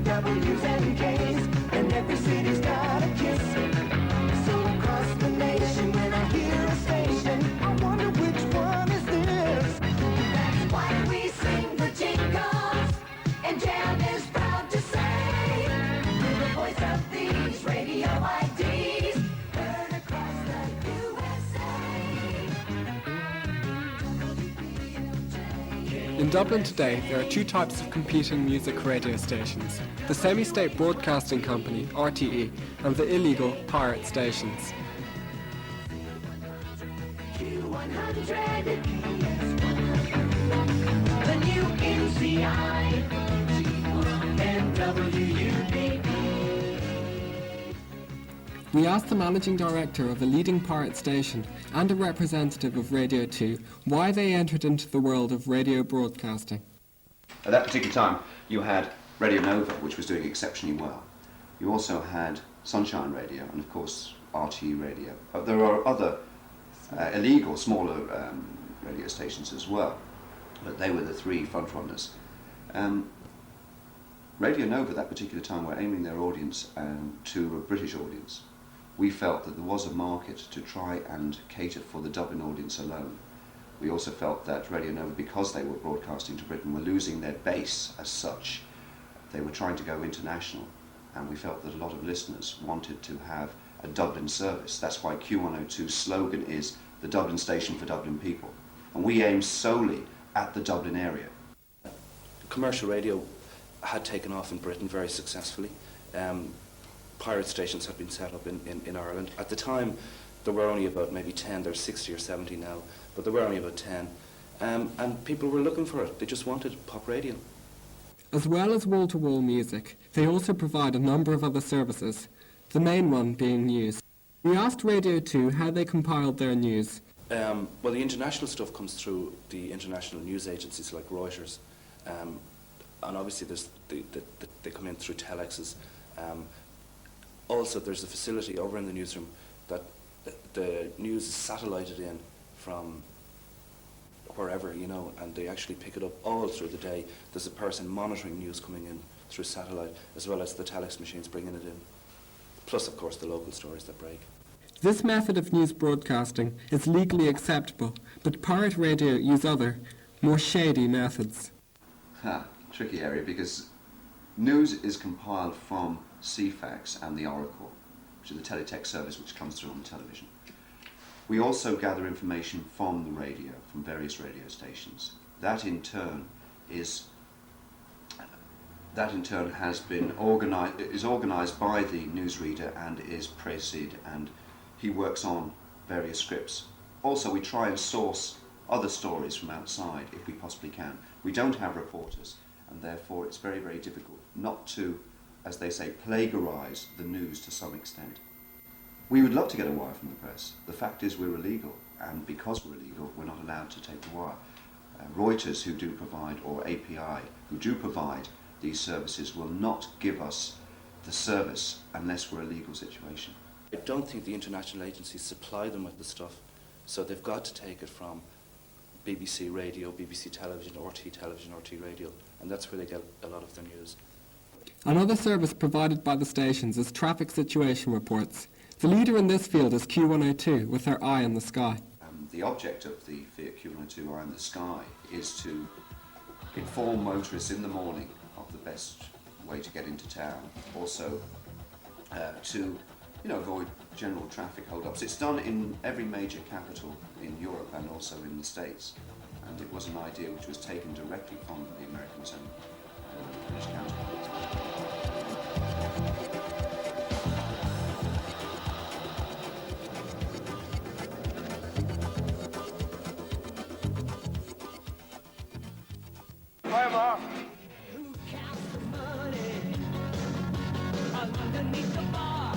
W's and K's, and every city's got a kiss. So across the nation, when I hear a station, I wonder which one is this. That's why we sing the jingles, and Jam is proud to say, we're the voice of these radio IDs, heard across the USA. In Dublin today, there are two types of competing music radio stations: the semi-state broadcasting company, RTE, and the illegal pirate stations. Q100, the new NCI, and WUB. We asked the managing director of a leading pirate station and a representative of Radio 2 why they entered into the world of radio broadcasting. At that particular time, you had Radio Nova, which was doing exceptionally well. You also had Sunshine Radio and, of course, RTE Radio. There are other illegal, smaller radio stations as well, but they were the three front-runners. Radio Nova, at that particular time, were aiming their audience to a British audience. We felt that there was a market to try and cater for the Dublin audience alone. We also felt that Radio Nova, because they were broadcasting to Britain, were losing their base as such. They were trying to go international, and we felt that a lot of listeners wanted to have a Dublin service. That's why Q102's slogan is the Dublin station for Dublin people. And we aim solely at the Dublin area. Commercial radio had taken off in Britain very successfully. Pirate stations had been set up in Ireland. At the time, there were only about maybe 10, there's 60 or 70 now, but there were only about 10. And people were looking for it. They just wanted pop radio. As well as wall-to-wall music, they also provide a number of other services, the main one being news. We asked Radio 2 how they compiled their news. Well, the international stuff comes through the international news agencies like Reuters, and obviously they come in through telexes. Also, there's a facility over in the newsroom that the news is satellited in from wherever, you know, and they actually pick it up all through the day. There's a person monitoring news coming in through satellite, as well as the telex machines bringing it in. Plus, of course, the local stories that break. This method of news broadcasting is legally acceptable, but pirate radio use other, more shady methods. Tricky area, because news is compiled from CFAX and the Oracle, which is the teletext service which comes through on the television. We also gather information from the radio, from various radio stations. That in turn has been organised by the newsreader and is proceed, and he works on various scripts. Also, we try and source other stories from outside if we possibly can. We don't have reporters, and therefore it's very, very difficult not to, as they say, plagiarise the news to some extent. We would love to get a wire from the press. The fact is we're illegal, and because we're illegal, we're not allowed to take the wire. Reuters, who do provide, or API, who do provide these services, will not give us the service unless we're a legal situation. I don't think the international agencies supply them with the stuff, so they've got to take it from BBC Radio, BBC Television, RT Radio, and that's where they get a lot of their news. Another service provided by the stations is traffic situation reports. The leader in this field is Q102, with their eye in the sky. The object of the Fiat Q102 Eye in the Sky is to inform motorists in the morning of the best way to get into town. Also, to avoid general traffic hold-ups. It's done in every major capital in Europe and also in the States. And it was an idea which was taken directly from the Americans and British counterparts. Who counts the money underneath the bar?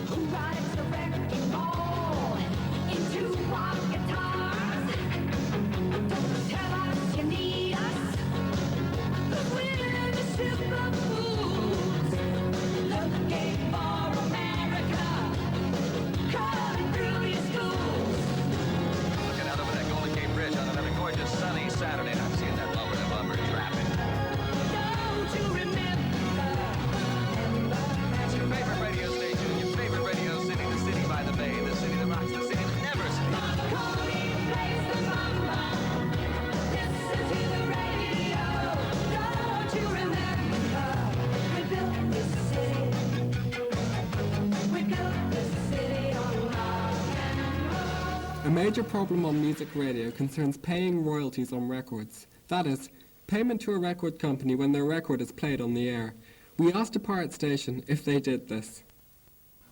Who rides the wrecking ball into our guitars? Don't tell us you need us major problem on music radio concerns paying royalties on records. That is, payment to a record company when their record is played on the air. We asked a pirate station if they did this.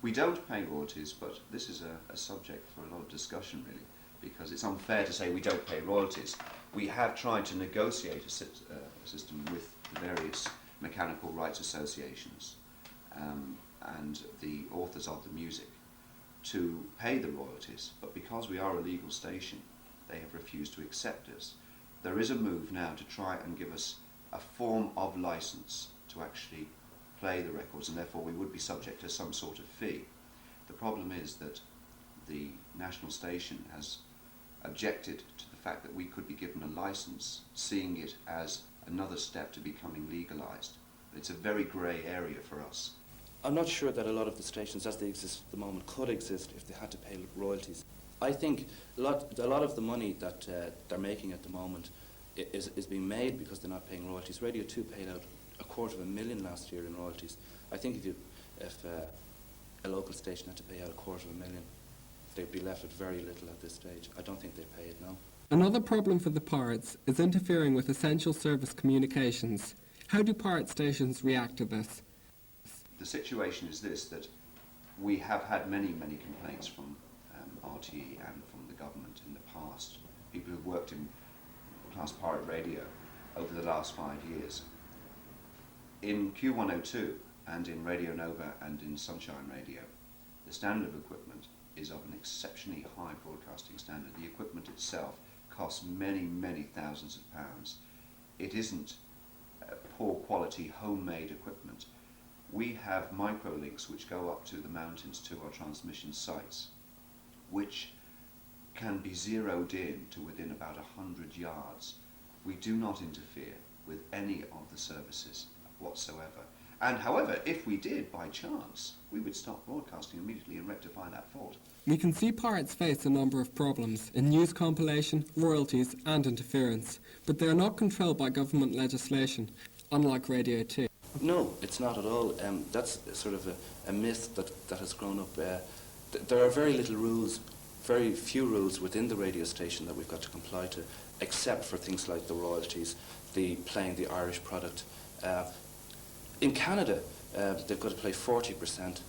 We don't pay royalties, but this is a subject for a lot of discussion, really, because it's unfair to say we don't pay royalties. We have tried to negotiate a system with the various mechanical rights associations and the authors of the music to pay the royalties, but because we are a legal station, they have refused to accept us. There is a move now to try and give us a form of license to actually play the records, and therefore we would be subject to some sort of fee. The problem is that the national station has objected to the fact that we could be given a license, seeing it as another step to becoming legalised. It's a very grey area for us. I'm not sure that a lot of the stations as they exist at the moment could exist if they had to pay royalties. I think a lot of the money that they're making at the moment is being made because they're not paying royalties. Radio 2 paid out $250,000 last year in royalties. I think if a local station had to pay out $250,000, they'd be left with very little at this stage. I don't think they pay it now. Another problem for the pirates is interfering with essential service communications. How do pirate stations react to this? The situation is this, that we have had many complaints from RTE and from the government in the past, people who've worked in class pirate radio over the last 5 years. In Q102 and in Radio Nova and in Sunshine Radio, the standard of equipment is of an exceptionally high broadcasting standard. The equipment itself costs many thousands of pounds. It isn't poor quality homemade equipment. We have microlinks which go up to the mountains to our transmission sites, which can be zeroed in to within about 100 yards. We do not interfere with any of the services whatsoever. And however, if we did by chance, we would stop broadcasting immediately and rectify that fault. We can see pirates face a number of problems in news compilation, royalties and interference, but they are not controlled by government legislation, unlike Radio 2. No, it's not at all. That's sort of a myth that has grown up. There are very few rules within the radio station that we've got to comply to, except for things like the royalties, the playing the Irish product. In Canada, they've got to play 40%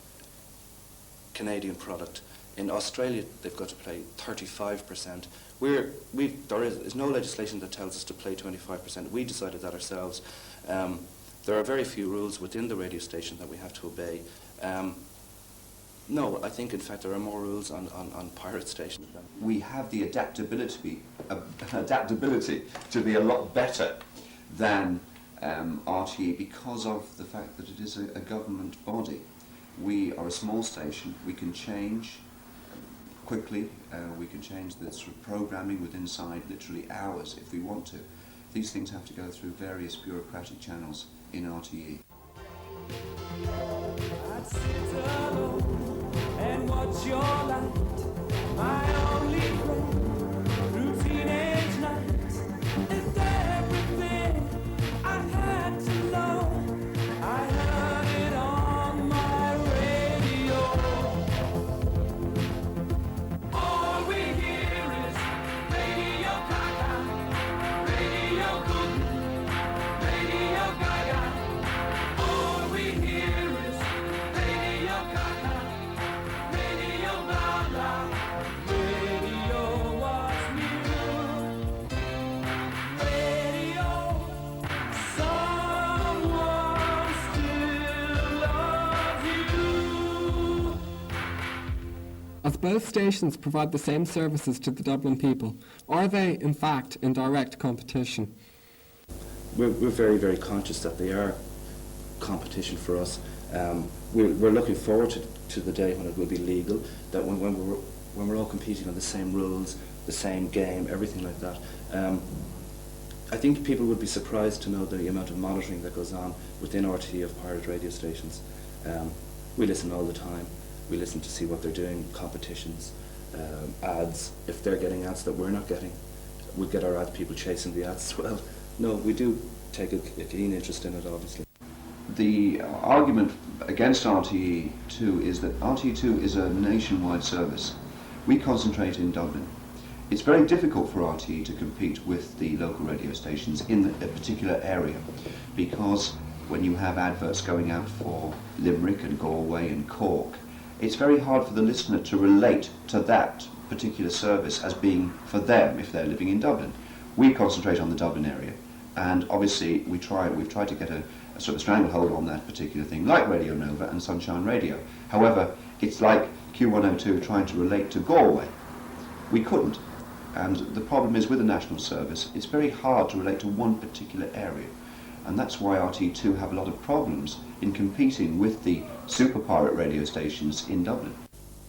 Canadian product. In Australia, they've got to play 35%. There is no legislation that tells us to play 25%. We decided that ourselves. There are very few rules within the radio station that we have to obey. No, I think in fact there are more rules on pirate stations. We have the adaptability to be a lot better than RTE because of the fact that it is a government body. We are a small station. We can change quickly. We can change the sort of programming within inside literally hours if we want to. These things have to go through various bureaucratic channels in RTE. I'd sit alone and watch your light, my only friend through teenage nights. It's everything I had to know. I heard it on my radio. All we hear is Radio Gaga, Radio Cuckoo, Radio Gaga. All we hear is Radio Gaga, Radio blah blah. Radio what's new. Radio, someone still loves you. As both stations provide the same services to the Dublin people, are they, in fact, in direct competition? We're very conscious that they are competition for us. We're looking forward to the day when it will be legal, that when we're all competing on the same rules, the same game, everything like that. I think people would be surprised to know the amount of monitoring that goes on within RTE of pirate radio stations. We listen all the time. We listen to see what they're doing, competitions, ads. If they're getting ads that we're not getting, we get our ad people chasing the ads as well. No, we do take a keen interest in it, obviously. The argument against RTE2 is that RTE2 is a nationwide service. We concentrate in Dublin. It's very difficult for RTE to compete with the local radio stations in a particular area, because when you have adverts going out for Limerick and Galway and Cork, it's very hard for the listener to relate to that particular service as being for them if they're living in Dublin. We concentrate on the Dublin area, and obviously we've tried to get a sort of stranglehold on that particular thing, like Radio Nova and Sunshine Radio. However, it's like Q102 trying to relate to Galway. We couldn't. And the problem is with a national service, it's very hard to relate to one particular area. And that's why RT2 have a lot of problems in competing with the super pirate radio stations in Dublin.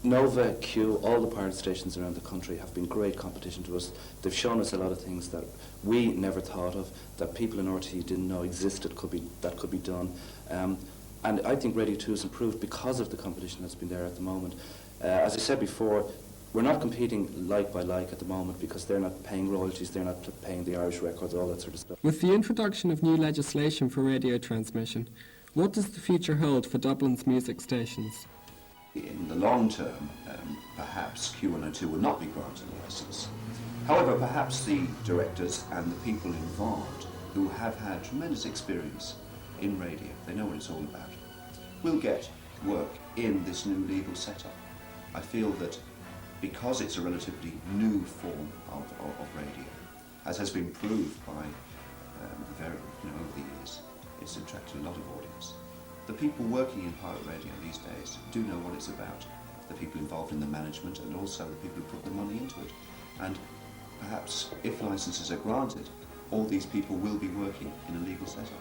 Nova, Q, all the pirate stations around the country have been great competition to us. They've shown us a lot of things that we never thought of, that people in RTE didn't know existed, that could be done. And I think Radio 2 has improved because of the competition that's been there at the moment. As I said before, we're not competing like by like at the moment because they're not paying royalties, they're not paying the Irish records, all that sort of stuff. With the introduction of new legislation for radio transmission, what does the future hold for Dublin's music stations? In the long term, perhaps Q102 will not be granted a licence. However, perhaps the directors and the people involved who have had tremendous experience in radio, they know what it's all about, will get work in this new legal setup. I feel that because it's a relatively new form of radio, as has been proved by over the years, it's attracted a lot of audience. The people working in pirate radio these days do know what it's about. The people involved in the management and also the people who put the money into it. And perhaps if licences are granted, all these people will be working in a legal setup.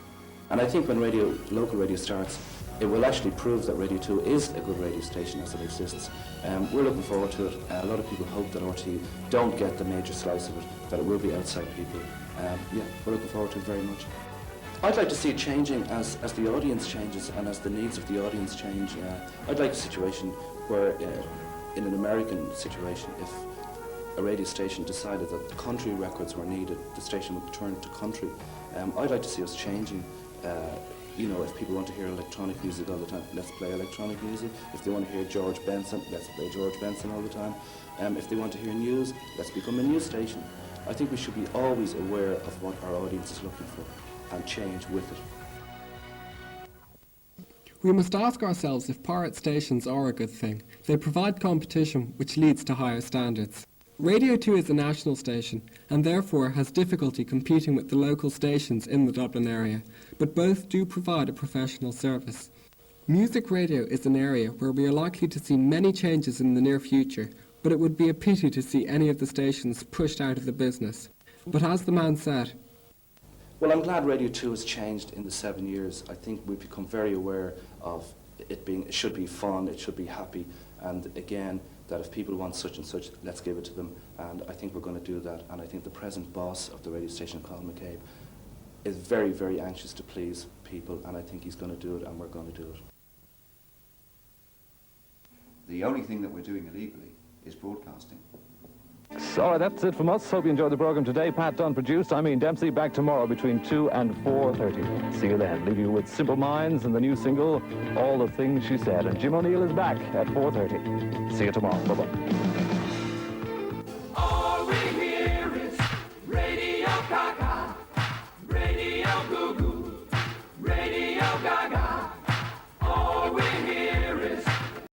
And I think when local radio starts, it will actually prove that Radio 2 is a good radio station as it exists. We're looking forward to it. A lot of people hope that RTE don't get the major slice of it, that it will be outside people. We're looking forward to it very much. I'd like to see it changing as the audience changes and as the needs of the audience change. I'd like a situation where, in an American situation, if a radio station decided that country records were needed, the station would turn to country. I'd like to see us changing. If people want to hear electronic music all the time, let's play electronic music. If they want to hear George Benson, let's play George Benson all the time. If they want to hear news, let's become a news station. I think we should be always aware of what our audience is looking for and change with it. We must ask ourselves if pirate stations are a good thing. They provide competition which leads to higher standards. Radio 2 is a national station and therefore has difficulty competing with the local stations in the Dublin area, but both do provide a professional service. Music radio is an area where we are likely to see many changes in the near future, but it would be a pity to see any of the stations pushed out of the business. But as the man said, well, I'm glad Radio 2 has changed in the 7 years. I think we've become very aware of it should be fun, it should be happy, and again, that if people want such and such, let's give it to them. And I think we're going to do that. And I think the present boss of the radio station, Colin McCabe, is very, very anxious to please people, and I think he's going to do it, and we're going to do it. The only thing that we're doing illegally is broadcasting. So that's it from us. Hope you enjoyed the programme today. Pat Dunn produced. I'm Ian Dempsey. Back tomorrow between 2 and 4:30. See you then. Leave you with Simple Minds and the new single, All the Things She Said. And Jim O'Neill is back at 4:30. See you tomorrow. Bye-bye.